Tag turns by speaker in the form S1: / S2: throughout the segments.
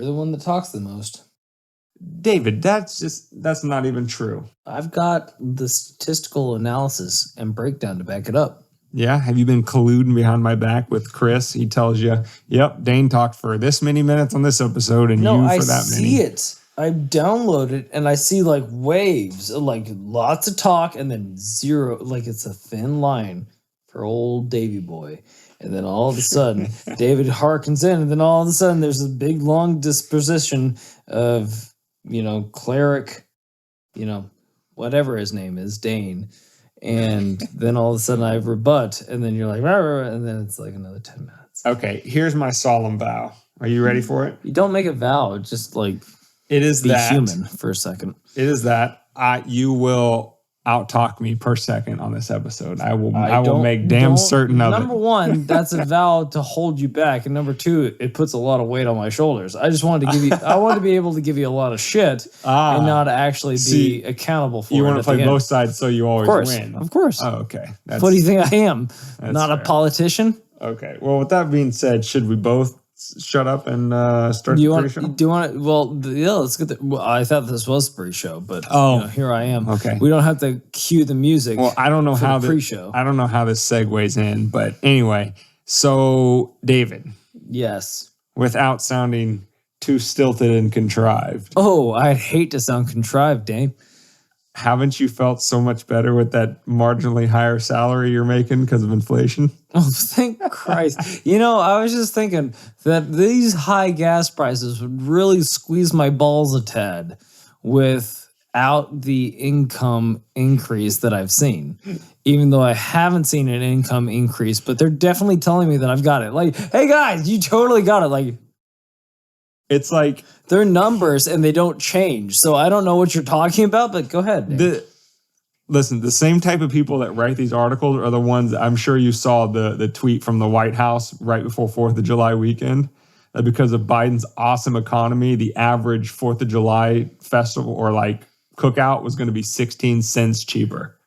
S1: You're the one that talks the most.
S2: David, that's not even true.
S1: I've got the statistical analysis and breakdown to back it up.
S2: Yeah? Have you been colluding behind my back with Chris? He tells you, yep, Dane talked for this many minutes on this episode and you for that many.
S1: No, I see it. I download it and I see like waves, like lots of talk and then zero, like it's a thin line for old Davy boy. And then all of a sudden, David harkens in and then all of a sudden there's a big long disposition of, cleric, whatever his name is, Dane. And then all of a sudden I rebut and then you're like, rah, rah, rah, and then it's like another 10 minutes.
S2: Okay, here's my solemn vow. Are you ready for it?
S1: You don't make a vow, just like
S2: it is
S1: be
S2: that
S1: human for a second.
S2: It is that you will out-talk me per second on this episode. I will make damn certain of it.
S1: Number one, that's a vow to hold you back. And number two, it puts a lot of weight on my shoulders. I just wanted to give you, I wanted to be able to give you a lot of shit and not actually be accountable for it.
S2: You want to play both sides so you always win.
S1: Of course.
S2: Oh, okay.
S1: What do you think I am? Not
S2: fair.
S1: A politician?
S2: Okay. Well, with that being said, should we both shut up and start the pre-show?
S1: Do you want to? Well, yeah, let's get the. Well, I thought this was pre-show, but here I am.
S2: Okay,
S1: we don't have to cue the music.
S2: Well, I don't know how the
S1: pre-show.
S2: I don't know how this segues in, but anyway. So, David.
S1: Yes.
S2: Without sounding too stilted and contrived.
S1: Oh, I'd hate to sound contrived, Dane.
S2: Haven't you felt so much better with that marginally higher salary you're making because of inflation?
S1: Oh, thank Christ. I was just thinking that these high gas prices would really squeeze my balls a tad without the income increase that I've seen. Even though I haven't seen an income increase, but they're definitely telling me that I've got it. Like, hey guys, you totally got it. Like,
S2: it's like
S1: they're numbers and they don't change. So I don't know what you're talking about, but go ahead.
S2: Listen, the same type of people that write these articles are the ones, I'm sure you saw the tweet from the White House right before 4th of July weekend, that because of Biden's awesome economy, the average 4th of July festival or like cookout was going to be 16 cents cheaper.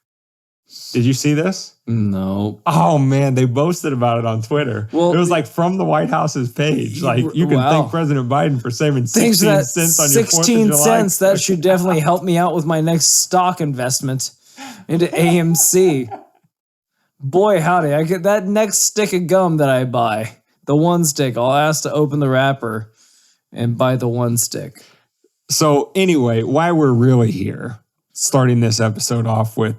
S2: Did you see this?
S1: No.
S2: Oh, man, they boasted about it on Twitter. Well, it was like from the White House's page. Like, you can thank President Biden for saving 16 cents on your 4th of July.
S1: 16 cents, that should definitely help me out with my next stock investment into AMC. Boy, howdy, I get that next stick of gum that I buy, the one stick, I'll ask to open the wrapper and buy the one stick.
S2: So anyway, why we're really here, starting this episode off with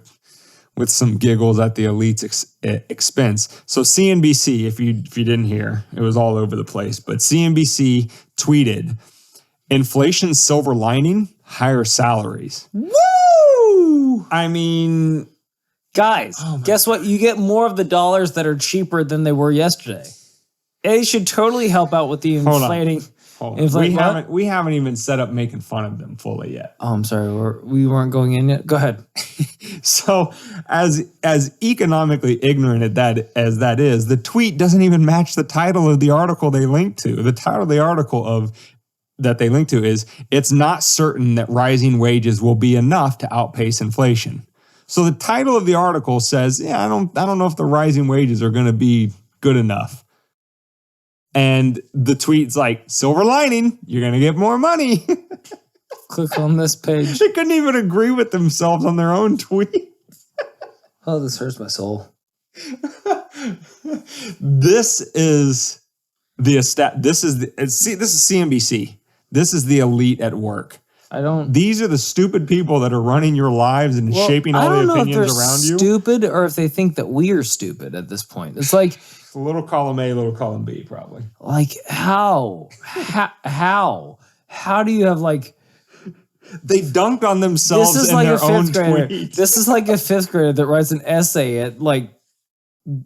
S2: some giggles at the elite's expense. So CNBC, if you didn't hear, it was all over the place, but CNBC tweeted, inflation silver lining, higher salaries.
S1: Woo!
S2: I mean,
S1: guys, guess what? You get more of the dollars that are cheaper than they were yesterday. It should totally help out with the inflating.
S2: We haven't even set up making fun of them fully yet.
S1: Oh, I'm sorry. We weren't going in yet. Go ahead.
S2: So as economically ignorant as that is, the tweet doesn't even match the title of the article they linked to. The title of the article that they linked to is, it's not certain that rising wages will be enough to outpace inflation. So the title of the article says, I don't know if the rising wages are going to be good enough. And the tweet's like, silver lining, you're going to get more money.
S1: Click on this page.
S2: They couldn't even agree with themselves on their own tweet.
S1: Oh, this hurts my soul.
S2: This is CNBC. This is the elite at work. These are the stupid people that are running your lives and shaping all the opinions around you.
S1: Stupid, or if they think that we are stupid at this point. It's like
S2: a little column A, little column B, probably.
S1: Like how do you have like?
S2: They dunked on themselves in their own tweets.
S1: This is like a 5th grader that writes an essay at like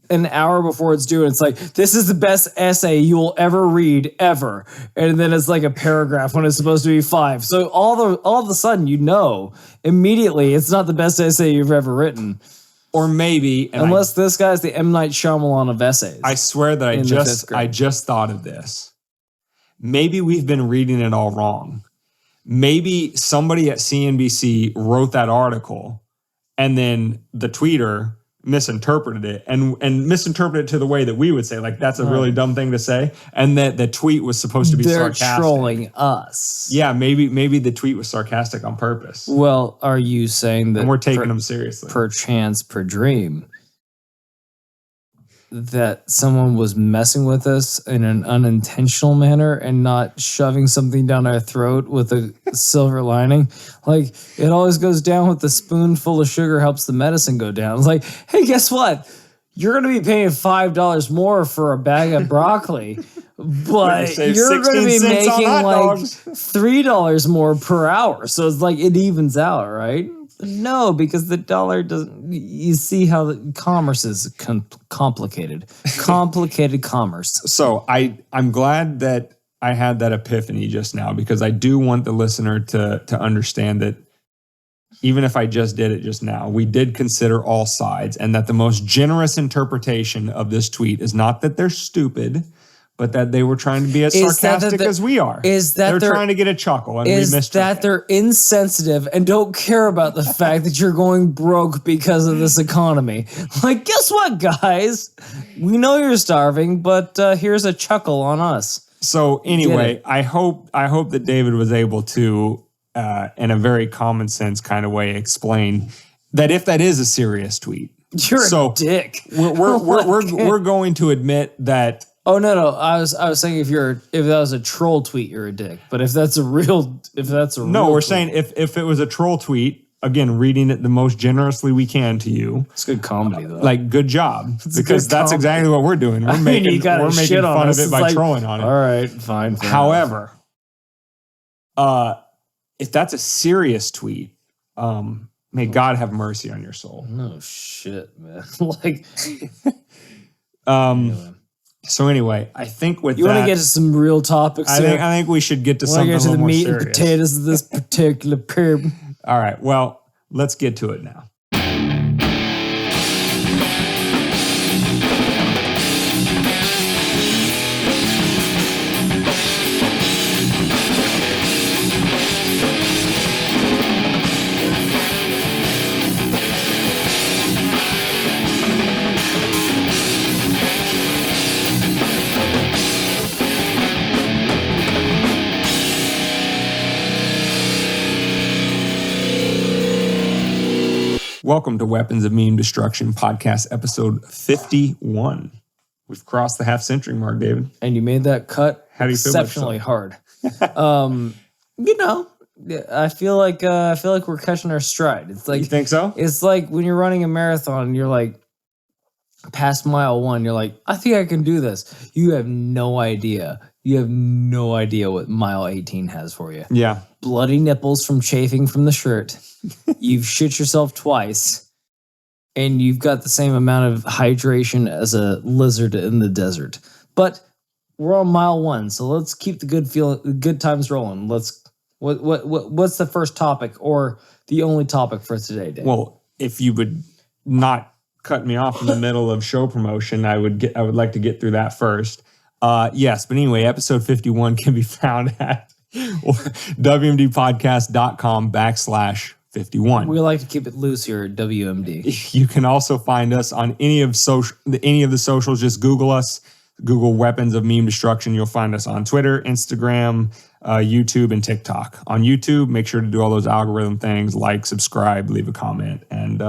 S1: an hour before it's due. And it's like, this is the best essay you will ever read ever. And then it's like a paragraph when it's supposed to be 5. So all of a sudden, immediately, it's not the best essay you've ever written.
S2: Or maybe,
S1: unless this guy's the M. Night Shyamalan of essays.
S2: I swear that I just thought of this. Maybe we've been reading it all wrong. Maybe somebody at CNBC wrote that article, and then the tweeter misinterpreted it and misinterpreted it to the way that we would say, like, that's a really dumb thing to say. And that the tweet was supposed to be sarcastic.
S1: They're trolling us.
S2: Yeah, maybe the tweet was sarcastic on purpose.
S1: Well, are you saying that
S2: and we're taking them seriously?
S1: Per chance, per dream, that someone was messing with us in an unintentional manner and not shoving something down our throat with a silver lining? Like, it always goes down with the spoonful of sugar helps the medicine go down. It's like, hey, guess what? You're going to be paying $5 more for a bag of broccoli, but you're going to be making like $3 more per hour. So it's like it evens out, right? No, because the dollar doesn't. You see how the commerce is complicated. Complicated commerce.
S2: So I'm glad that I had that epiphany just now, because I do want the listener to understand that even if I just did it just now, we did consider all sides, and that the most generous interpretation of this tweet is not that they're stupid, but that they were trying to be as sarcastic as we are. They're trying to get a chuckle, and we missed
S1: that they're insensitive and don't care about the fact that you're going broke because of this economy. Like, guess what, guys? We know you're starving, but here's a chuckle on us.
S2: So anyway, I hope that David was able to, in a very common sense kind of way, explain that if that is a serious tweet,
S1: you're a dick.
S2: We're going to admit that.
S1: Oh no! I was saying if that was a troll tweet, you're a dick. But if that's a real
S2: we're saying if it was a troll tweet, again, reading it the most generously we can to you.
S1: It's good comedy though.
S2: Like, good job, because that's exactly what we're doing. We're making fun of it by trolling on it.
S1: All right, fine.
S2: However, if that's a serious tweet, may God have mercy on your soul.
S1: No shit, man. Like,
S2: anyway. So anyway, I think with
S1: you want to get to some real topics.
S2: I think we should get to something a little more serious.
S1: Want to get to the meat and potatoes of this particular pib.
S2: All right, well, let's get to it now. Welcome to Weapons of Meme Destruction podcast episode 51. We've crossed the half-century mark, David.
S1: And you made that cut exceptionally hard. I feel like we're catching our stride. It's like,
S2: you think so?
S1: It's like when you're running a marathon, you're like past mile 1, you're like, I think I can do this. You have no idea. You have no idea what mile 18 has for you.
S2: Yeah.
S1: Bloody nipples from chafing from the shirt. You've shit yourself twice. And you've got the same amount of hydration as a lizard in the desert. But we're on mile 1, so let's keep the good times rolling. What's the first topic or the only topic for today, Dave?
S2: Well, if you would not cut me off in the middle of show promotion, I would like to get through that first. Yes, but anyway, episode 51 can be found at wmdpodcast.com/51.
S1: We like to keep it loose here at WMD.
S2: You can also find us on any of the socials. Just Google us. Google Weapons of Meme Destruction. You'll find us on Twitter, Instagram, YouTube, and TikTok. On YouTube, make sure to do all those algorithm things, like, subscribe, leave a comment, and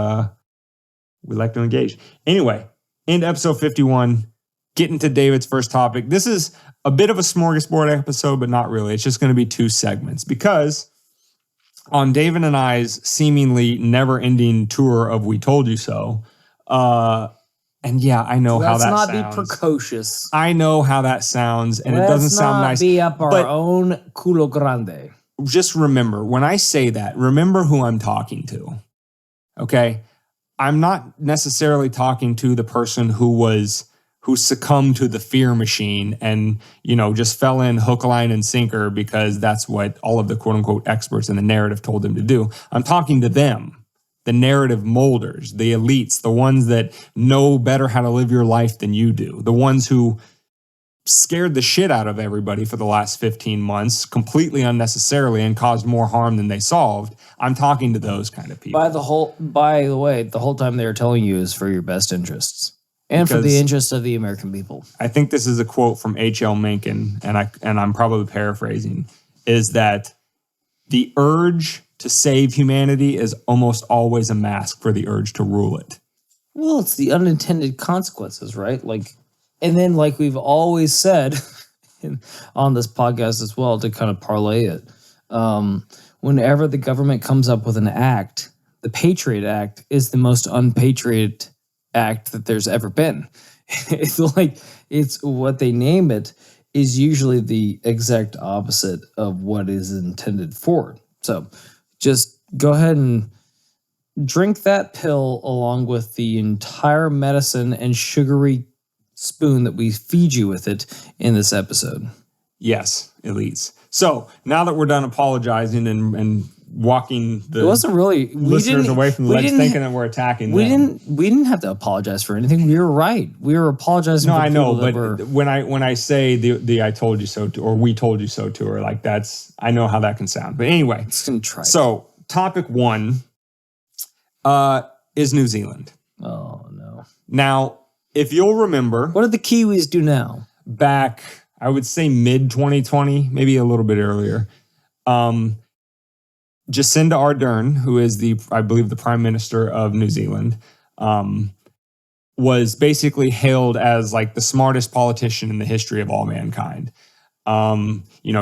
S2: we like to engage. Anyway, into episode 51. Getting to David's first topic. This is a bit of a smorgasbord episode, but not really. It's just going to be 2 segments, because on David and I's seemingly never-ending tour of We Told You So, and yeah, I know how that sounds.
S1: Let's not be precocious.
S2: I know how that sounds, and it doesn't sound nice.
S1: Let's not be up our own culo grande.
S2: Just remember, when I say that, remember who I'm talking to, okay? I'm not necessarily talking to the person who succumbed to the fear machine and, just fell in hook, line, and sinker because that's what all of the quote-unquote experts in the narrative told them to do. I'm talking to them, the narrative molders, the elites, the ones that know better how to live your life than you do, the ones who scared the shit out of everybody for the last 15 months completely unnecessarily and caused more harm than they solved. I'm talking to those kind of people.
S1: By the way, the whole time they are telling you is for your best interests and for the interests of the American people.
S2: I think this is a quote from H.L. Mencken, and I'm probably paraphrasing, is that the urge to save humanity is almost always a mask for the urge to rule it.
S1: Well, it's the unintended consequences, right? And then like we've always said on this podcast as well, to kind of parlay it, whenever the government comes up with an act, the Patriot Act is the most unpatriot act that there's ever been. It's what they name it is usually the exact opposite of what is intended for. So just go ahead and drink that pill along with the entire medicine and sugary spoon that we feed you with it in this episode.
S2: Yes, elites. So now that we're done apologizing and walking the
S1: it wasn't really
S2: listeners away from the ledge thinking that we're attacking them.
S1: We didn't have to apologize for anything. We were right. We were apologizing for people that were...
S2: when I say the I told you so to, or we told you so to, or like that's, I know how that can sound. But anyway,
S1: it's gonna try.
S2: So topic 1 is New Zealand.
S1: Oh no.
S2: Now, if you'll remember,
S1: what did the Kiwis do now?
S2: Back, I would say mid 2020, maybe a little bit earlier. Jacinda Ardern, who is I believe the Prime Minister of New Zealand, was basically hailed as like the smartest politician in the history of all mankind.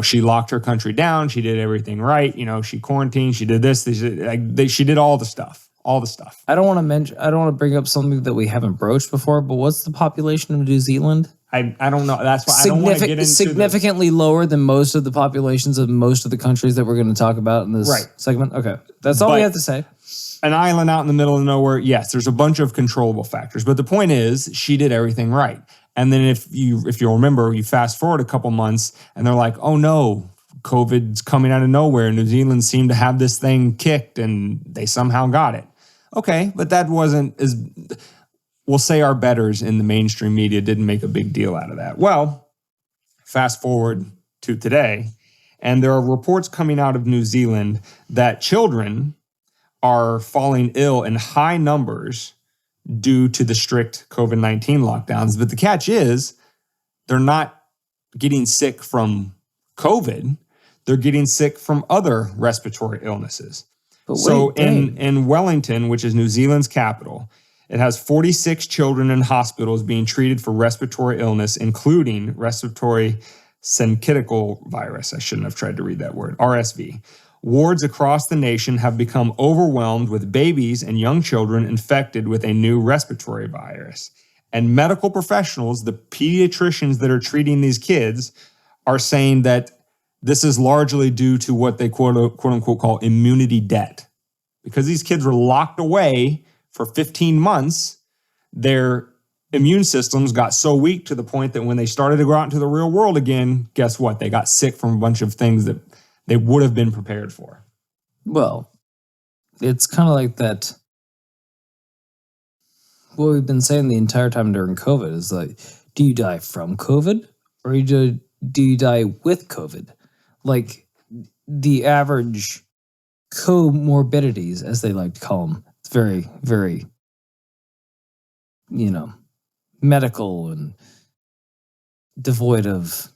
S2: She locked her country down. She did everything right. She quarantined. She did this. She did all the stuff. I don't want to bring up something that we haven't broached before, but what's the population of New Zealand? I don't know. That's why I don't want to get into
S1: significantly lower than most of the populations of most of the countries that we're going to talk about in this segment. Okay, that's all we have to say.
S2: An island out in the middle of nowhere. Yes, there's a bunch of controllable factors, but the point is, she did everything right. And then if you'll remember, you fast forward a couple months, and they're like, "Oh no, COVID's coming out of nowhere." New Zealand seemed to have this thing kicked, and they somehow got it. Okay, but that wasn't as... We'll say our betters in the mainstream media didn't make a big deal out of that. Well, fast forward to today, and there are reports coming out of New Zealand that children are falling ill in high numbers due to the strict COVID-19 lockdowns. But the catch is they're not getting sick from COVID. They're getting sick from other respiratory illnesses. So in Wellington, which is New Zealand's capital, it has 46 children in hospitals being treated for respiratory illness, including respiratory syncytial virus. I shouldn't have tried to read that word, RSV. Wards across the nation have become overwhelmed with babies and young children infected with a new respiratory virus. And medical professionals, the pediatricians that are treating these kids, are saying that this is largely due to what they quote unquote call immunity debt. Because these kids were locked away for 15 months, their immune systems got so weak to the point that when they started to go out into the real world again, guess what? They got sick from a bunch of things that they would have been prepared for.
S1: Well, it's kind of like that. What we've been saying the entire time during COVID is like, do you die from COVID or do you die with COVID? Like the average comorbidities, as they like to call them. It's very, very, medical and devoid of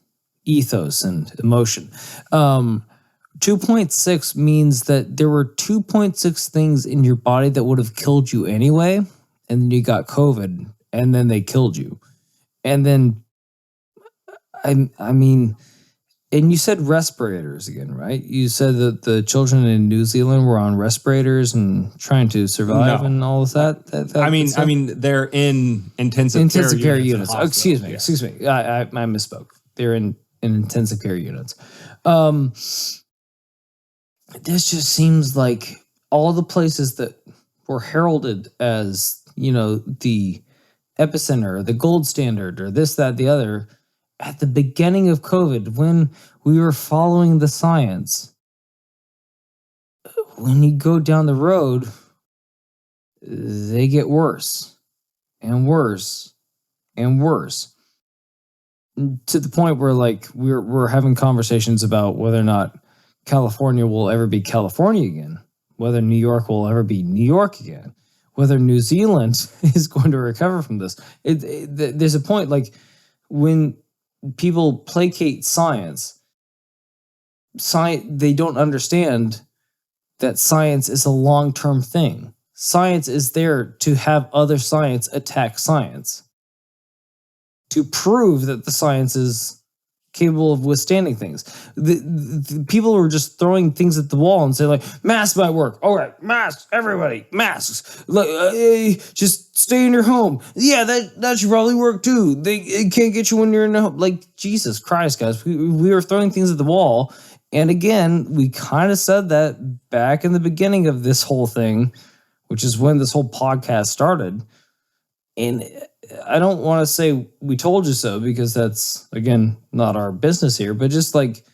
S1: ethos and emotion. 2.6 means that there were 2.6 things in your body that would have killed you anyway, and then you got COVID, and then they killed you. And then, I mean, and you said respirators again, right? You said that the children in New Zealand were on respirators and trying to survive and all of that.
S2: I mean, they're in intensive care units.
S1: Oh, excuse me. I misspoke. They're in intensive care units. This just seems like all the places that were heralded as, the epicenter, or the gold standard, or this, that, the other, at the beginning of COVID, when we were following the science, when you go down the road, they get worse and worse and worse. to the point where like we're having conversations about whether or not California will ever be California again, whether New York will ever be New York again, whether New Zealand is going to recover from this. There's a point like when people placate science, they don't understand that science is a long-term thing. Science is there to have other science attack science, to prove that the science is capable of withstanding things. The people were just throwing things at the wall and say like, masks might work. All right, masks, everybody, masks. Like, just stay in your home. Yeah, that should probably work too. It can't get you when you're in the home. Like, Jesus Christ, guys. We were throwing things at the wall. And again, we kind of said that back in the beginning of this whole thing, which is when this whole podcast started. And I don't want to say we told you so, because that's, again, not our business here. But just like,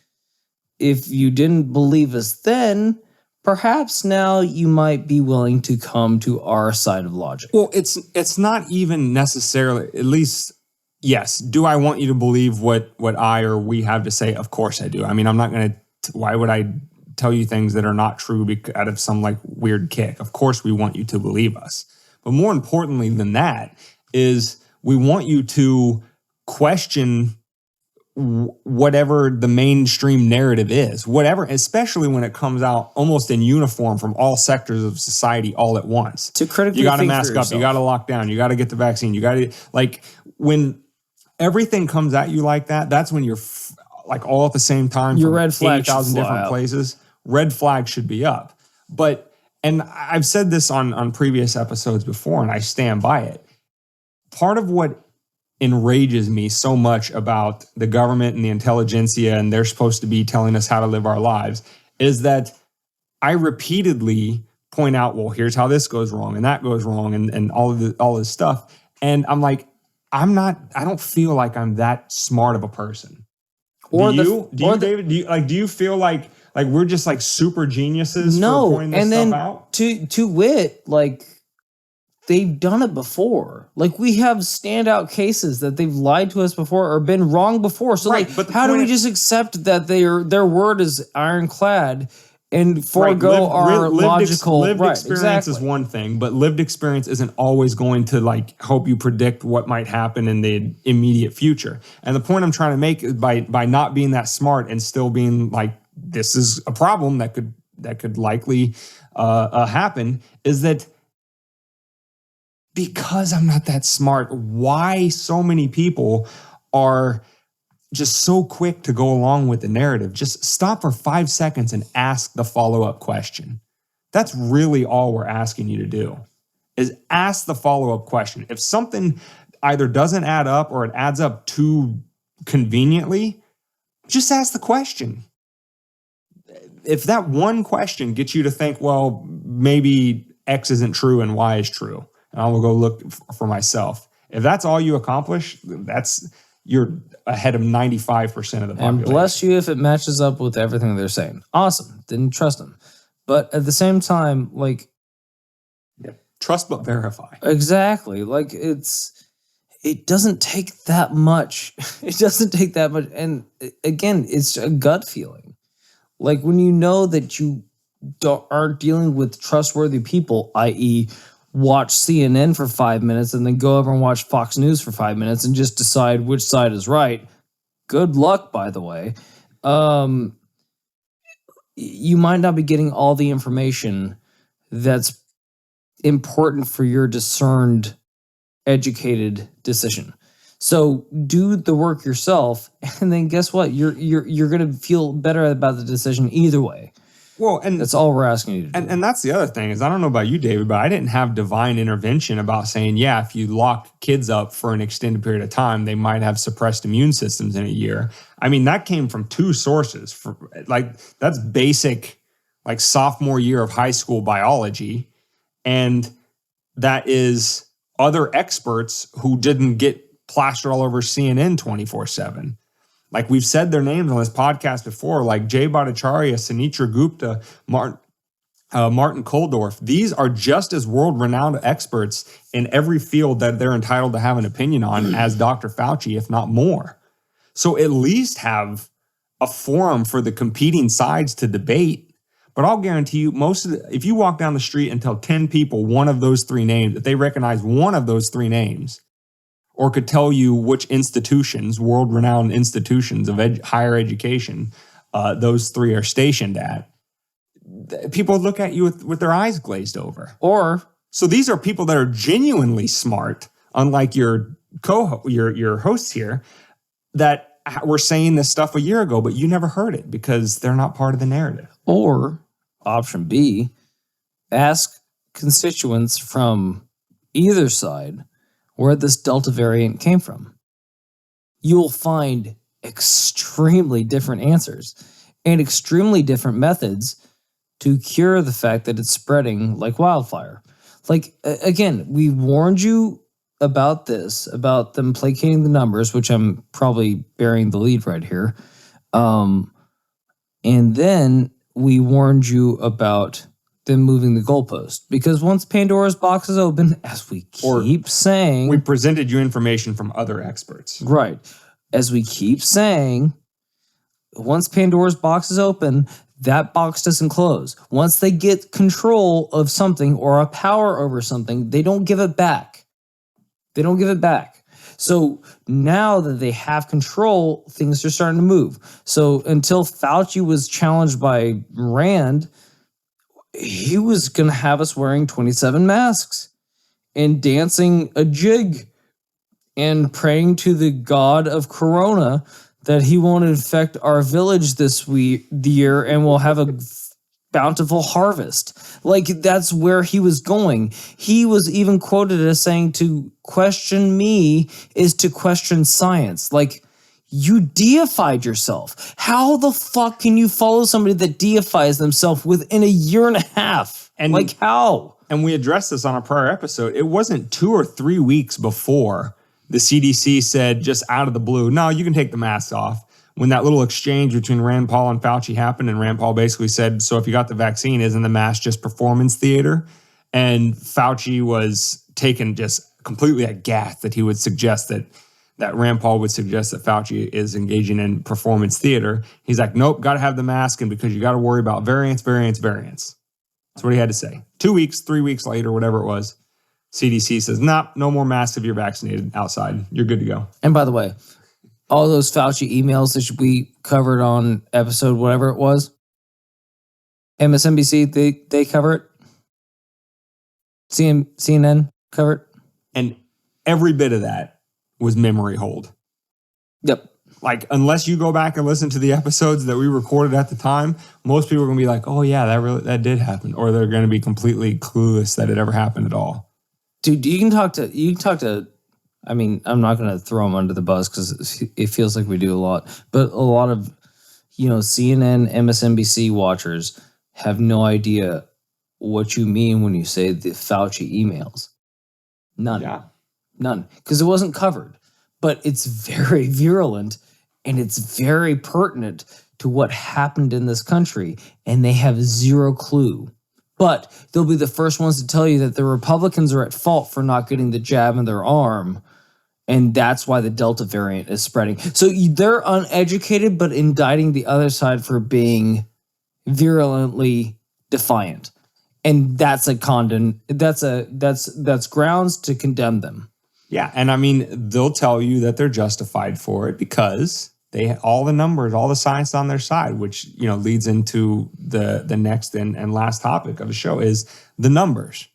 S1: if you didn't believe us then, perhaps now you might be willing to come to our side of logic.
S2: Well, it's not even necessarily, at least, yes. Do I want you to believe what I or we have to say? Of course I do. I mean, I'm not going to, why would I tell you things that are not true out of some like weird kick? Of course we want you to believe us. But more importantly than that is we want you to question whatever the mainstream narrative is, whatever, especially when it comes out almost in uniform from all sectors of society all at once.
S1: To critically
S2: you got to
S1: think
S2: mask
S1: for
S2: up,
S1: yourself.
S2: you got to lock down, you got to get the vaccine, you got to, like, when everything comes at you like that, that's when you're like all at the same time.
S1: Your
S2: from
S1: red flag
S2: 80,000
S1: should fly
S2: different
S1: up.
S2: places. Red flag should be up. But, and I've said this on previous episodes before, and I stand by it. Part of what enrages me so much about the government and the intelligentsia, and they're supposed to be telling us how to live our lives, is that I repeatedly point out, well, here's how this goes wrong and that goes wrong, and all this stuff. And I'm like, I don't feel like I'm that smart of a person. Do you, David? Do you feel like we're just like super geniuses for pointing this stuff out?
S1: To wit, like, they've done it before. Like, we have standout cases that they've lied to us before or been wrong before. So,
S2: Right,
S1: like,
S2: but the
S1: how do we
S2: point
S1: just accept that their word is ironclad and forego our logical
S2: lived experience is one thing, but lived experience isn't always going to like help you predict what might happen in the immediate future. And the point I'm trying to make is by not being that smart and still being like, this is a problem that could likely happen, is that because I'm not that smart, why so many people are just so quick to go along with the narrative. Just stop for 5 seconds and ask the follow-up question. That's really all we're asking you to do, is ask the follow-up question. If something either doesn't add up or it adds up too conveniently, just ask the question. If that one question gets you to think, well, maybe X isn't true and Y is true, and I will go look for myself. If that's all you accomplish, you're ahead of 95% of the population.
S1: And bless you if it matches up with everything they're saying. Awesome. Didn't trust them. But at the same time, like...
S2: Trust but verify.
S1: Exactly. Like, it doesn't take that much. It doesn't take that much. And again, it's a gut feeling. Like, when you know that you aren't dealing with trustworthy people, i.e., watch CNN for 5 minutes and then go over and watch Fox News for 5 minutes and just decide which side is right. Good luck, by the way. You might not be getting all the information that's important for your discerned, educated decision. So do the work yourself, and then guess what? You're going to feel better about the decision either way.
S2: Well, and
S1: that's all we're asking you to do.
S2: And that's the other thing is, I don't know about you, David, but I didn't have divine intervention about saying, yeah, if you lock kids up for an extended period of time, they might have suppressed immune systems in a year. I mean, that came from two sources. That's basic, like sophomore year of high school biology. And that is other experts who didn't get plastered all over CNN 24/7. Like we've said their names on this podcast before, like Jay Bhattacharya, Sunitra Gupta, Martin Koldorf. These are just as world-renowned experts in every field that they're entitled to have an opinion on as Dr. Fauci, if not more. So at least have a forum for the competing sides to debate. But I'll guarantee you, if you walk down the street and tell 10 people one of those three names, that they recognize one of those three names, or could tell you which institutions, world-renowned institutions of higher education, those three are stationed at, people look at you with their eyes glazed over. So these are people that are genuinely smart, unlike your hosts here, that were saying this stuff a year ago, but you never heard it because they're not part of the narrative.
S1: Or option B, ask constituents from either side where this Delta variant came from. You will find extremely different answers and extremely different methods to cure the fact that it's spreading like wildfire. Like, again, we warned you about this, about them placating the numbers, which I'm probably burying the lead right here. And then we warned you about them moving the goalpost. Because once Pandora's box is open, as we keep saying...
S2: We presented you information from other experts.
S1: Right. As we keep saying, once Pandora's box is open, that box doesn't close. Once they get control of something or a power over something, they don't give it back. They don't give it back. So now that they have control, things are starting to move. So until Fauci was challenged by Rand, he was going to have us wearing 27 masks and dancing a jig and praying to the god of Corona that he won't infect our village this year and we'll have a bountiful harvest. Like, that's where he was going. He was even quoted as saying to question me is to question science. Like, you deified yourself. How the fuck can you follow somebody that deifies themselves within a year and a half?
S2: And
S1: like, how?
S2: And we addressed this on a prior episode. It wasn't 2 or 3 weeks before the CDC said, just out of the blue, no, you can take the masks off. When that little exchange between Rand Paul and Fauci happened, and Rand Paul basically said, so if you got the vaccine, isn't the mask just performance theater? And Fauci was taken just completely aghast that he would suggest that Rand Paul would suggest that Fauci is engaging in performance theater. He's like, nope, got to have the mask, and because you got to worry about variants. That's what he had to say. 2 weeks, 3 weeks later, whatever it was, CDC says, nah, no more masks if you're vaccinated outside. You're good to go.
S1: And by the way, all those Fauci emails that we covered on episode whatever it was, MSNBC, they cover it. CNN cover it.
S2: And every bit of that was memory hold.
S1: Yep.
S2: Like, unless you go back and listen to the episodes that we recorded at the time, most people are going to be like, oh yeah, that did happen. Or they're going to be completely clueless that it ever happened at all. Dude,
S1: you can talk to, I mean, I'm not going to throw them under the bus because it feels like we do a lot, but a lot of, CNN, MSNBC watchers have no idea what you mean when you say the Fauci emails. None.
S2: Yeah.
S1: None. Because it wasn't covered. But it's very virulent and it's very pertinent to what happened in this country, and they have zero clue. But they'll be the first ones to tell you that the Republicans are at fault for not getting the jab in their arm, and that's why the Delta variant is spreading. So they're uneducated, but indicting the other side for being virulently defiant, and that's that's grounds to condemn them.
S2: Yeah, and I mean, they'll tell you that they're justified for it because they all the numbers, all the science on their side, which leads into the next and last topic of the show is the numbers,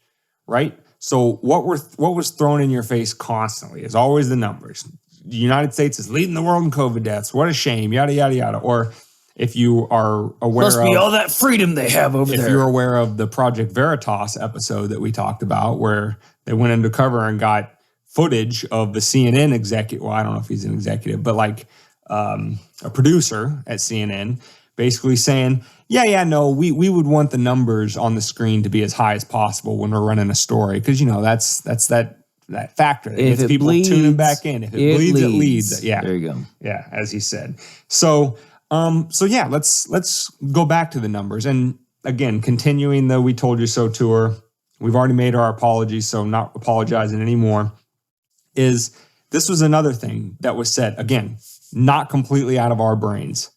S2: right? So what was thrown in your face constantly is always the numbers. The United States is leading the world in COVID deaths. What a shame, yada yada yada. Or if you are aware
S1: must be all that freedom they have over there.
S2: If you're aware of the Project Veritas episode that we talked about, where they went undercover and got footage of the CNN executive. Well, I don't know if he's an executive, but like a producer at CNN basically saying, no, we would want the numbers on the screen to be as high as possible when we're running a story. Because, that's that factor.
S1: If it
S2: people
S1: bleeds,
S2: tuning back in. If it bleeds, it leads. Yeah.
S1: There you go.
S2: Yeah, as he said. So let's go back to the numbers. And again, continuing the We Told You So tour, we've already made our apologies, so not apologizing anymore. This was another thing that was said, again, not completely out of our brains.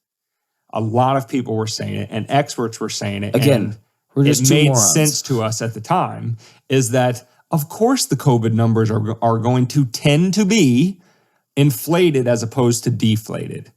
S2: A lot of people were saying it, and experts were saying it.
S1: Again, we're just
S2: it
S1: two
S2: made
S1: morons.
S2: sense to us at the time, is that, of course, the COVID numbers are going to tend to be inflated as opposed to deflated.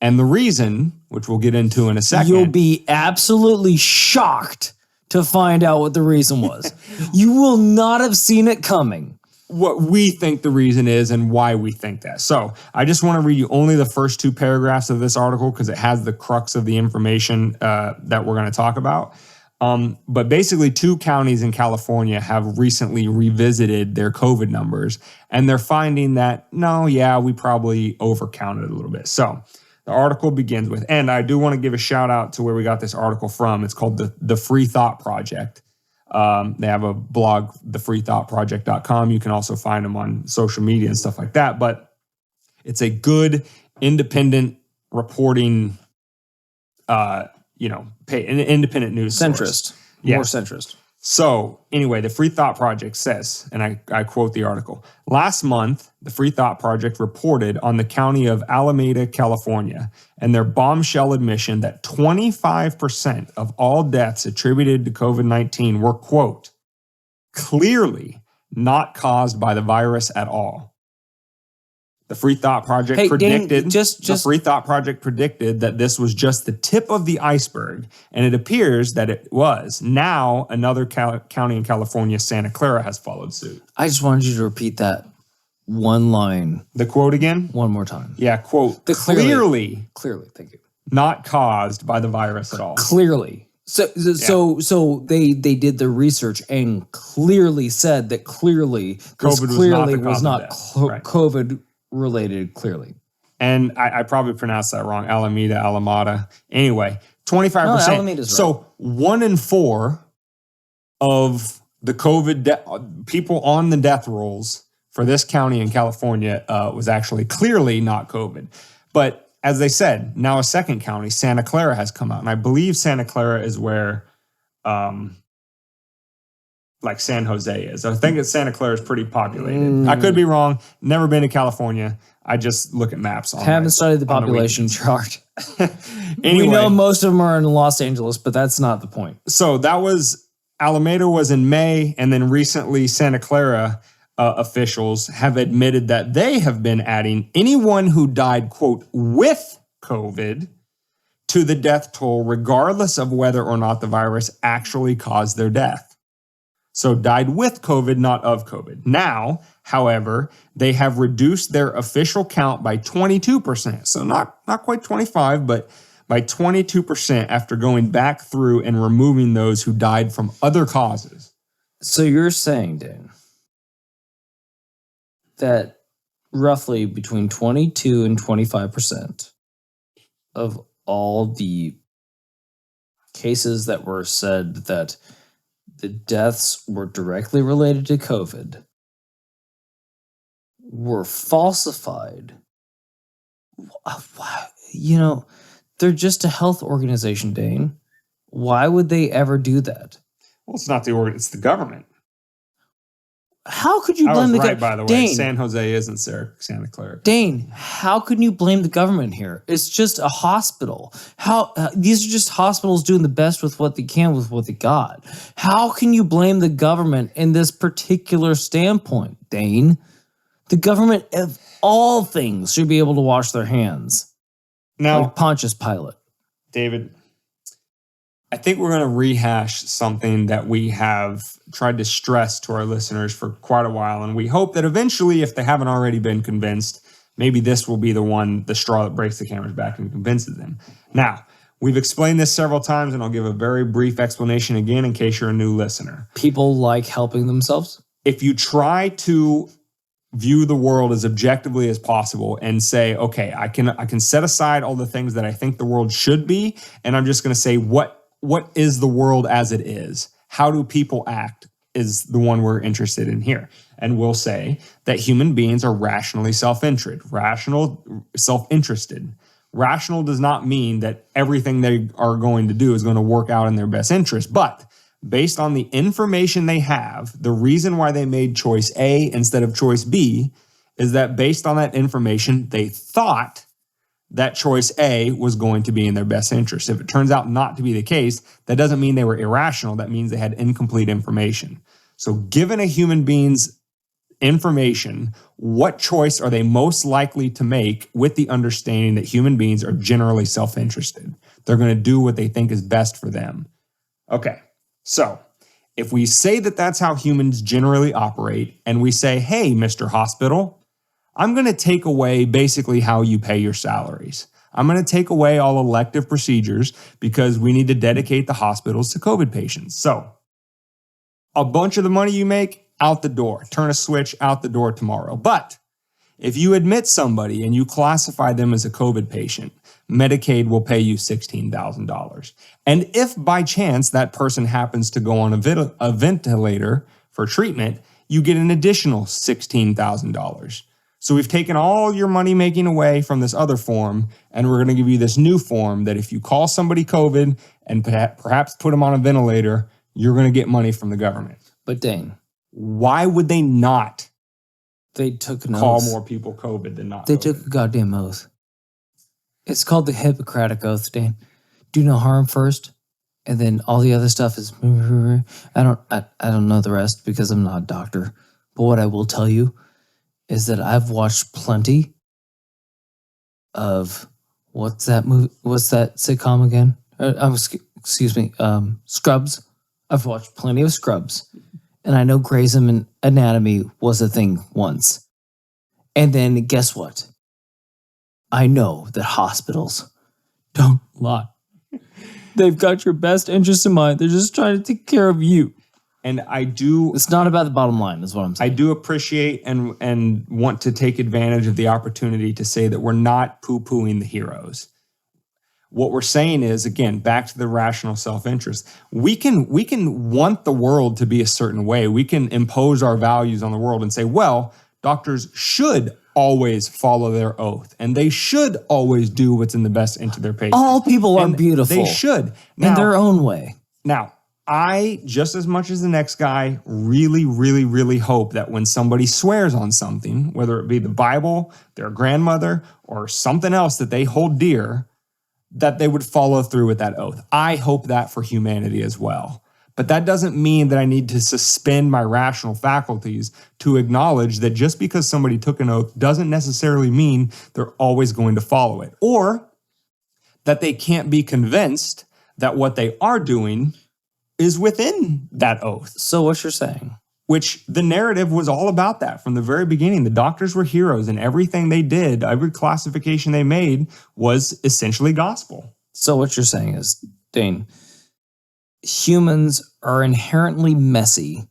S2: And the reason, which we'll get into in a second.
S1: You'll be absolutely shocked to find out what the reason was. You will not have seen it coming.
S2: What we think the reason is and why we think that. So I just want to read you only the first 2 paragraphs of this article because it has the crux of the information that we're going to talk about. But basically 2 counties in California have recently revisited their COVID numbers, and they're finding that, we probably overcounted a little bit. So the article begins with, and I do want to give a shout out to where we got this article from. It's called the Free Thought Project. They have a blog, thefreethoughtproject.com. You can also find them on social media and stuff like that. But it's a good independent reporting, an independent news
S1: Centrist.
S2: source. Yeah.
S1: More centrist.
S2: So anyway, the Free Thought Project says, and I quote the article, last month, the Free Thought Project reported on the county of Alameda, California, and their bombshell admission that 25% of all deaths attributed to COVID-19 were, quote, clearly not caused by the virus at all. The Free Thought Project predicted the Free Thought Project predicted that this was just the tip of the iceberg, and it appears that it was. Now, another county in California, Santa Clara, has followed suit.
S1: I just wanted you to repeat that one line.
S2: The quote again?
S1: One more time.
S2: Yeah, quote, clearly,
S1: thank you.
S2: not caused by the virus at all.
S1: Clearly. So they did the research and clearly said that COVID was not COVID related, clearly.
S2: And I probably pronounced that wrong. Alameda. Anyway, 25%.
S1: No, Alameda's right.
S2: So 1 in 4 of the COVID people on the death rolls for this county in California was actually clearly not COVID. But as they said, now a second county, Santa Clara, has come out. And I believe Santa Clara is where like San Jose is. I think that Santa Clara is pretty populated. I could be wrong. Never been to California. I just look at maps.
S1: Haven't studied the population chart.
S2: Anyway,
S1: we know most of them are in Los Angeles, but that's not the point.
S2: So that was, Alameda was in May, and then recently Santa Clara officials have admitted that they have been adding anyone who died, quote, with COVID to the death toll, regardless of whether or not the virus actually caused their death. So died with COVID, not of COVID. Now, however, they have reduced their official count by 22%. So not quite 25, but by 22% after going back through and removing those who died from other causes.
S1: So you're saying, Dan, that roughly between 22 and 25% of all the cases that were said that the deaths were directly related to COVID were falsified. You know, they're just a health organization, Dane. Why would they ever do that?
S2: Well, it's not the organ; it's the government.
S1: How could you blame the government?
S2: By the way, Dane, San Jose isn't Santa Clara.
S1: Dane, how can you blame the government here? It's just a hospital. These are just hospitals doing the best with what they can with what they got. How can you blame the government in this particular standpoint, Dane? The government, of all things, should be able to wash their hands.
S2: Now,
S1: like Pontius Pilate.
S2: David, I think we're going to rehash something that we have tried to stress to our listeners for quite a while. And we hope that eventually, if they haven't already been convinced, maybe this will be the straw that breaks the camera's back and convinces them. Now, we've explained this several times, and I'll give a very brief explanation again in case you're a new listener.
S1: People like helping themselves.
S2: If you try to view the world as objectively as possible and say, okay, I can set aside all the things that I think the world should be, and I'm just going to say what is the world as it is? How do people act is the one we're interested in here. And we'll say that human beings are rationally self-interested. Rational does not mean that everything they are going to do is going to work out in their best interest. But based on the information they have, the reason why they made choice A instead of choice B is that based on that information, they thought that choice A was going to be in their best interest. If it turns out not to be the case, that doesn't mean they were irrational. That means they had incomplete information. So given a human being's information, what choice are they most likely to make with the understanding that human beings are generally self-interested? They're going to do what they think is best for them. Okay, so if we say that that's how humans generally operate, and we say, hey, Mr. Hospital, I'm going to take away basically how you pay your salaries. I'm going to take away all elective procedures because we need to dedicate the hospitals to COVID patients. So a bunch of the money you make, out the door. Turn a switch, out the door tomorrow. But if you admit somebody and you classify them as a COVID patient, Medicaid will pay you $16,000. And if by chance that person happens to go on a ventilator for treatment, you get an additional $16,000. So we've taken all your money making away from this other form, and we're going to give you this new form that if you call somebody COVID and perhaps put them on a ventilator, you're going to get money from the government.
S1: But Dane,
S2: why would they not
S1: they took an
S2: call
S1: oath.
S2: more people COVID than not
S1: They
S2: COVID?
S1: took a goddamn oath. It's called the Hippocratic Oath, Dane. Do no harm first, and then all the other stuff is. I don't know the rest because I'm not a doctor. But what I will tell you is that I've watched plenty of what's that movie? What's that sitcom again? Excuse me, Scrubs. I've watched plenty of Scrubs, and I know Grey's Anatomy was a thing once. And then guess what? I know that hospitals don't lie. They've got your best interest in mind. They're just trying to take care of you.
S2: And I do.
S1: It's not about the bottom line, is what I'm saying.
S2: I do appreciate and want to take advantage of the opportunity to say that we're not poo-pooing the heroes. What we're saying is, again, back to the rational self-interest. We can want the world to be a certain way. We can impose our values on the world and say, well, doctors should always follow their oath, and they should always do what's in the best interest of their patients.
S1: All people are
S2: And
S1: beautiful.
S2: They should.
S1: In their own way.
S2: Now, I, just as much as the next guy, really, really, really hope that when somebody swears on something, whether it be the Bible, their grandmother, or something else that they hold dear, that they would follow through with that oath. I hope that for humanity as well. But that doesn't mean that I need to suspend my rational faculties to acknowledge that just because somebody took an oath doesn't necessarily mean they're always going to follow it, or that they can't be convinced that what they are doing is within that oath.
S1: So what you're saying?
S2: Which the narrative was all about that from the very beginning. The doctors were heroes, and everything they did, every classification they made was essentially gospel.
S1: So what you're saying is, Dane, humans are inherently messy,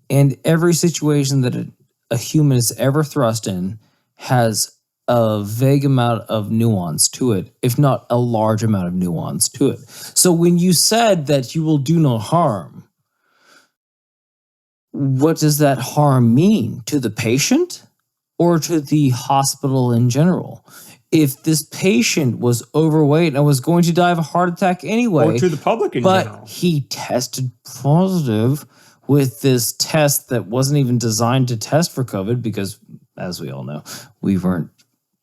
S1: and every situation that a human is ever thrust in has a vague amount of nuance to it, if not a large amount of nuance to it. So when you said that you will do no harm, what does that harm mean? To the patient or to the hospital in general? If this patient was overweight and was going to die of a heart attack anyway,
S2: Or to the public in general.
S1: but he tested positive with this test that wasn't even designed to test for COVID because, as we all know, we weren't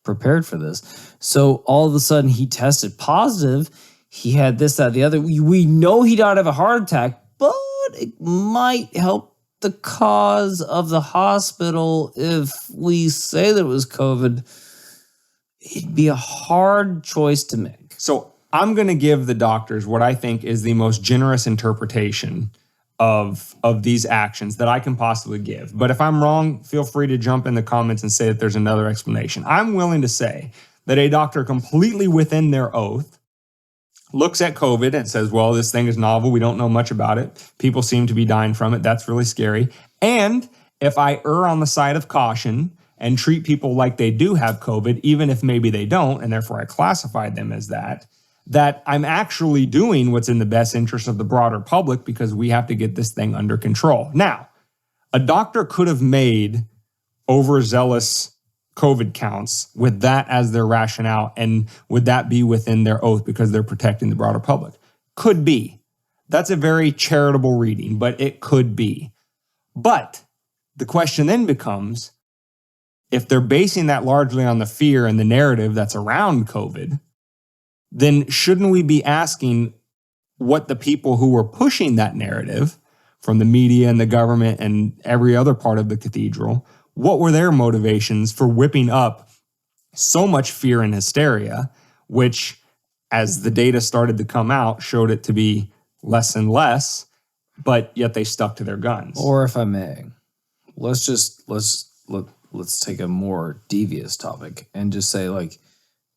S1: prepared for this. So all of a sudden he tested positive. He had this, that, the other. We know he died of a heart attack, but it might help the cause of the hospital if we say that it was COVID. It'd be a hard choice to make.
S2: So I'm going to give the doctors what I think is the most generous interpretation of these actions that I can possibly give. But if I'm wrong, feel free to jump in the comments and say that there's another explanation. I'm willing to say that a doctor completely within their oath looks at COVID and says, well, this thing is novel. We don't know much about it. People seem to be dying from it. That's really scary. And if I err on the side of caution and treat people like they do have COVID, even if maybe they don't, and therefore I classified them as that I'm actually doing what's in the best interest of the broader public because we have to get this thing under control. Now, a doctor could have made overzealous COVID counts with that as their rationale, and would that be within their oath because they're protecting the broader public? Could be. That's a very charitable reading, but it could be. But the question then becomes, if they're basing that largely on the fear and the narrative that's around COVID, then shouldn't we be asking what the people who were pushing that narrative from the media and the government and every other part of the cathedral, what were their motivations for whipping up so much fear and hysteria, which, as the data started to come out, showed it to be less and less, but yet they stuck to their guns.
S1: Or if I may, let's take a more devious topic and just say, like,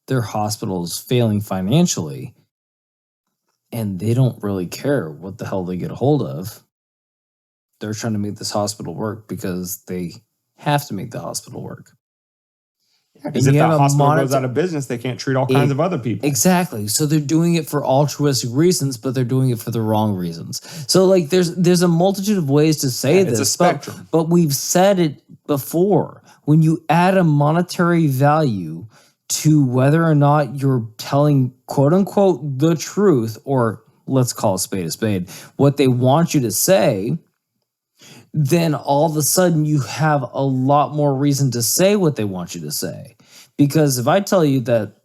S1: their hospital's failing financially and they don't really care what the hell they get a hold of. They're trying to make this hospital work because they have to make the hospital work.
S2: Because if that hospital goes out of business, they can't treat all kinds of other people.
S1: Exactly. So they're doing it for altruistic reasons, but they're doing it for the wrong reasons. So, like, there's a multitude of ways to say this.
S2: It's a spectrum.
S1: But we've said it before. When you add a monetary value to whether or not you're telling, quote unquote, the truth, or let's call a spade, what they want you to say, then all of a sudden you have a lot more reason to say what they want you to say. Because if I tell you that,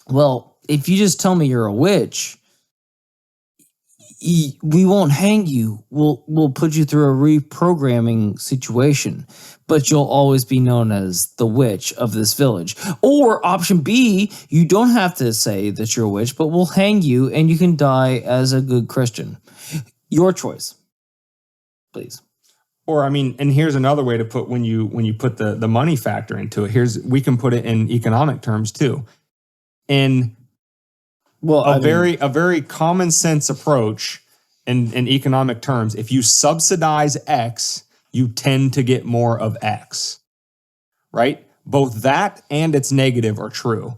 S1: well, if you just tell me you're a witch, we won't hang you. We'll put you through a reprogramming situation, but you'll always be known as the witch of this village. Or option B, you don't have to say that you're a witch, but we'll hang you and you can die as a good Christian. Your choice, please.
S2: Or, I mean, and here's another way to put when you put the money factor into it. We can put it in economic terms too. In a very common sense approach in economic terms, if you subsidize X, you tend to get more of X, right? Both that and its negative are true.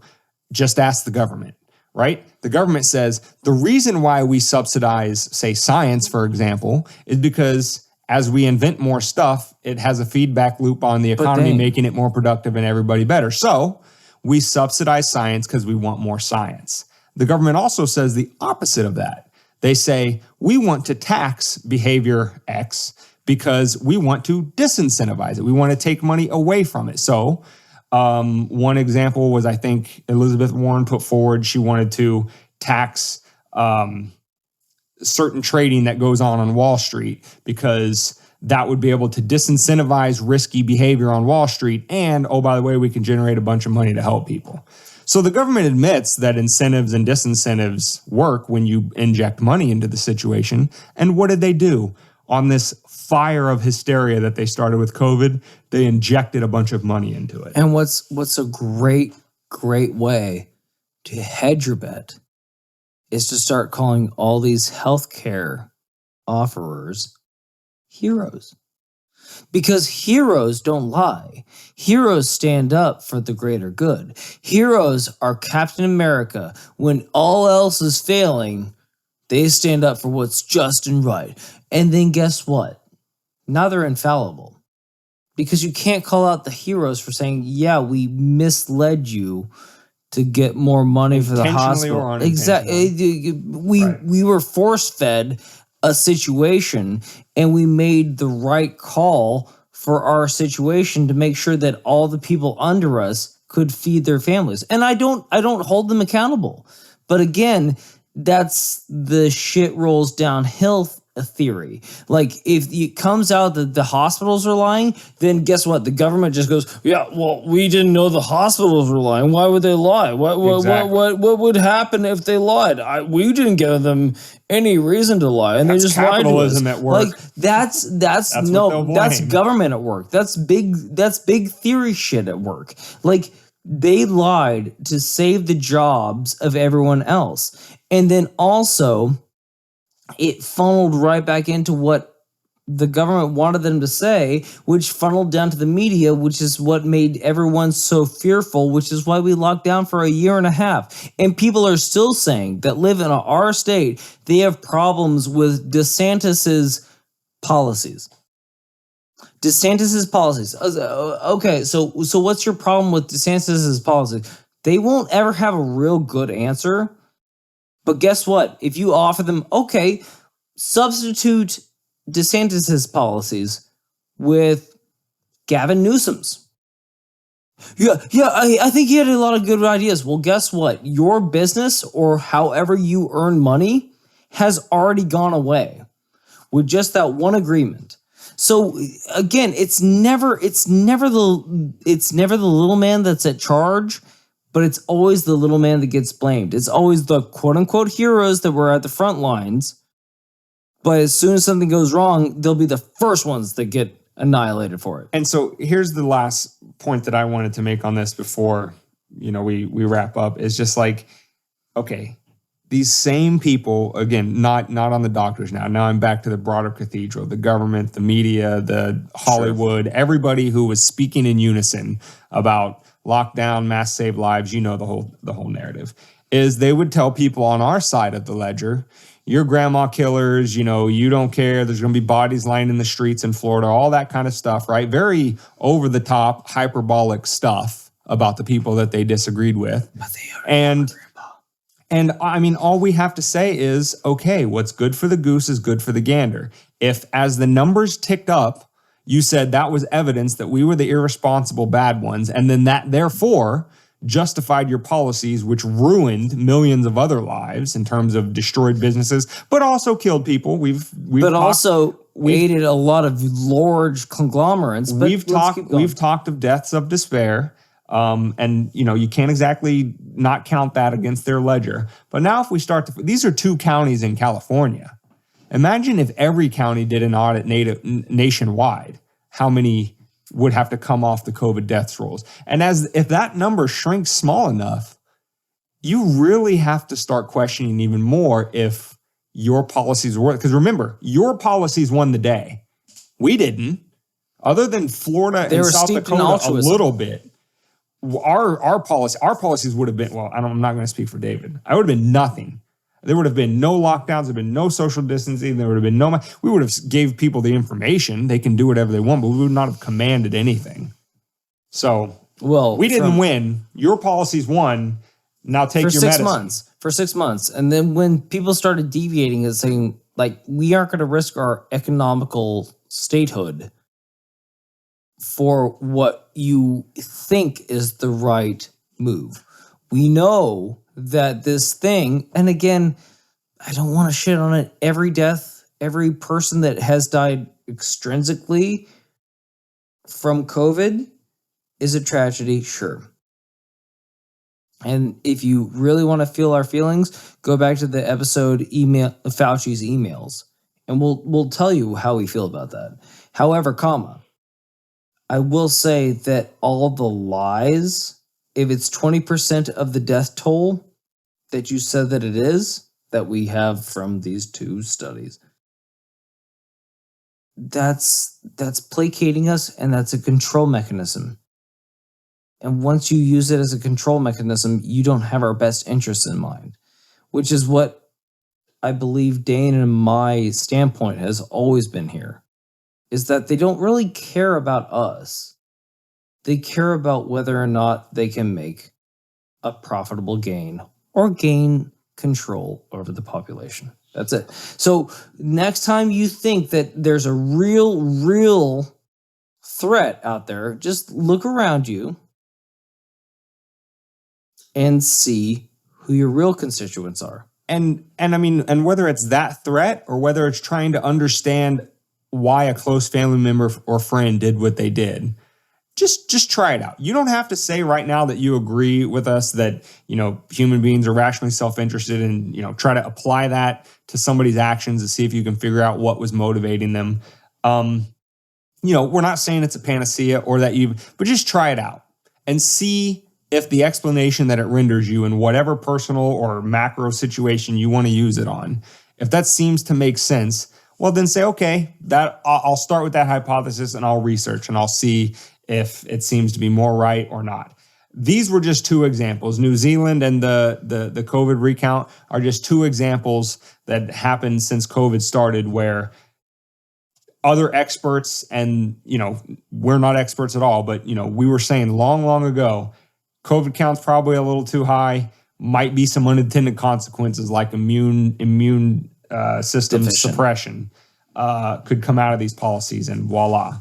S2: Just ask the government, right? The government says the reason why we subsidize, say, science, for example, is because as we invent more stuff, it has a feedback loop on the economy, making it more productive and everybody better. So we subsidize science because we want more science. The government also says the opposite of that. They say, we want to tax behavior X because we want to disincentivize it. We want to take money away from it. So one example was, I think, Elizabeth Warren put forward, she wanted to tax certain trading that goes on Wall Street because that would be able to disincentivize risky behavior on Wall Street. And, oh, by the way, we can generate a bunch of money to help people. So the government admits that incentives and disincentives work when you inject money into the situation. And what did they do? On this fire of hysteria that they started with COVID, they injected a bunch of money into it.
S1: And what's a great way to hedge your bet is to start calling all these healthcare offerers heroes. Because heroes don't lie. Heroes stand up for the greater good. Heroes are Captain America. When all else is failing, they stand up for what's just and right. And then guess what? Now they're infallible. Because you can't call out the heroes for saying, yeah, we misled you to get more money for the hospital. Exactly. We were force-fed a situation and we made the right call for our situation to make sure that all the people under us could feed their families. And I don't hold them accountable. But again, that's the shit rolls downhill theory. Like, if it comes out that the hospitals are lying, then guess what? The government just goes, yeah, well, we didn't know the hospitals were lying. Why would they lie? What would happen if they lied? We didn't give them any reason to lie, and that's they just lied to us.
S2: At work.
S1: Like, that's government at work. That's big theory shit at work. Like, they lied to save the jobs of everyone else. And then also, it funneled right back into what the government wanted them to say, which funneled down to the media, which is what made everyone so fearful, which is why we locked down for a year and a half. And people are still saying that live in our state, they have problems with DeSantis's policies. DeSantis's policies. Okay, so what's your problem with DeSantis's policies? They won't ever have a real good answer. But guess what? If you offer them, okay, substitute DeSantis's policies with Gavin Newsom's. Yeah. I think he had a lot of good ideas. Well, guess what? Your business or however you earn money has already gone away with just that one agreement. So again, it's never the little man that's at charge, but it's always the little man that gets blamed. It's always the quote unquote heroes that were at the front lines. But as soon as something goes wrong, they'll be the first ones that get annihilated for it.
S2: And so here's the last point that I wanted to make on this before, we wrap up, is just like, okay, these same people, again, not on the doctors now. Now I'm back to the broader cathedral, the government, the media, the Hollywood, everybody who was speaking in unison about lockdown, mass save lives, the whole narrative, is they would tell people on our side of the ledger, you're grandma killers, you don't care. There's going to be bodies lying in the streets in Florida, all that kind of stuff, right? Very over the top, hyperbolic stuff about the people that they disagreed with.
S1: But they are
S2: And I mean, all we have to say is, okay, what's good for the goose is good for the gander. If as the numbers ticked up, you said that was evidence that we were the irresponsible bad ones, and then that therefore justified your policies, which ruined millions of other lives in terms of destroyed businesses, but also killed people. We've
S1: also aided a lot of large conglomerates. But
S2: we've talked of deaths of despair. And you can't exactly not count that against their ledger. But now if we these are 2 counties in California. Imagine if every county did an audit nationwide, how many would have to come off the COVID deaths rolls. And if that number shrinks small enough, you really have to start questioning even more if your policies were, because remember, your policies won the day. We didn't. Other than Florida and South Dakota a little bit. Our policies would have been, well, I'm not going to speak for David. I would have been nothing. There would have been no lockdowns. There would have been no social distancing. There would have been we would have gave people the information. They can do whatever they want, but we would not have commanded anything. So, we didn't win. Your policies won. Now take your medicine.
S1: For 6 months. And then when people started deviating and saying, like, we aren't going to risk our economical statehood for what you think is the right move. We know that this thing, and again, I don't want to shit on it. Every death, every person that has died extrinsically from COVID is a tragedy, sure. And if you really want to feel our feelings, go back to the episode Fauci's emails, and we'll tell you how we feel about that. However, I will say that all the lies, if it's 20% of the death toll that you said that it is, that we have from these 2 studies, that's placating us, and that's a control mechanism. And once you use it as a control mechanism, you don't have our best interests in mind, which is what I believe Dane and my standpoint has always been here, is that they don't really care about us. They care about whether or not they can make a profitable gain or gain control over the population. That's it. So next time you think that there's a real threat out there, just look around you and see who your real constituents are.
S2: And whether it's that threat or whether it's trying to understand why a close family member or friend did what they did, just try it out. You don't have to say right now that you agree with us that, human beings are rationally self-interested, and, try to apply that to somebody's actions to see if you can figure out what was motivating them. We're not saying it's a panacea or that but just try it out and see if the explanation that it renders you in whatever personal or macro situation you want to use it on, if that seems to make sense, well, then say, okay, that I'll start with that hypothesis and I'll research and I'll see if it seems to be more right or not. These were just 2 examples. New Zealand and the COVID recount are just 2 examples that happened since COVID started, where other experts, and, we're not experts at all, but, we were saying long ago, COVID count's probably a little too high, might be some unintended consequences like immune system suppression could come out of these policies, and voila.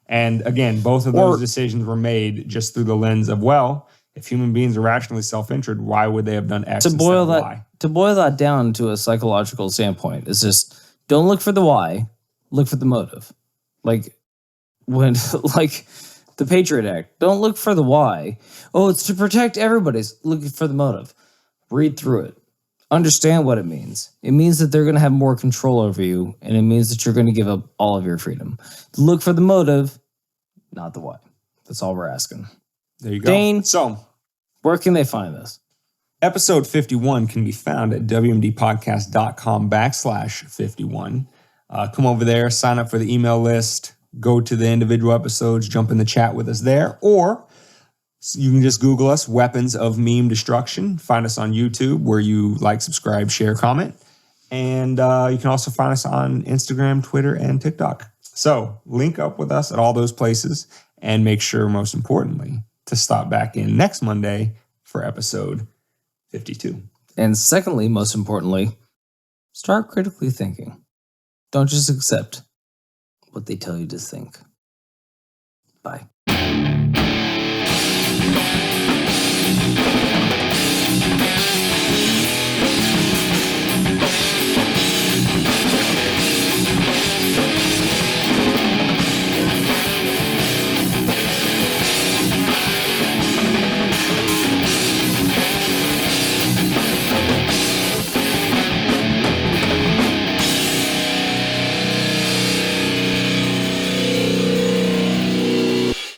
S2: And again, both of those decisions were made just through the lens of, well, if human beings are rationally self-interested, why would they have done X instead of Y?
S1: To boil that down to a psychological standpoint, is just don't look for the why, look for the motive. Like when like the Patriot Act, don't look for the why. Oh, it's to protect everybody's. Look for the motive. Read through it. Understand what it means. It means that they're going to have more control over you, and it means that you're going to give up all of your freedom. Look for the motive, not the why. That's all we're asking.
S2: There you go.
S1: Dane,
S2: So,
S1: where can they find this?
S2: Episode 51 can be found at wmdpodcast.com/51. Come over there, sign up for the email list, go to the individual episodes, jump in the chat with us there, or you can just Google us, Weapons of Meme Destruction. Find us on YouTube where you like, subscribe, share, comment. And you can also find us on Instagram, Twitter, and TikTok. So link up with us at all those places and make sure, most importantly, to stop back in next Monday for episode 52.
S1: And secondly, most importantly, start critically thinking. Don't just accept what they tell you to think. Bye.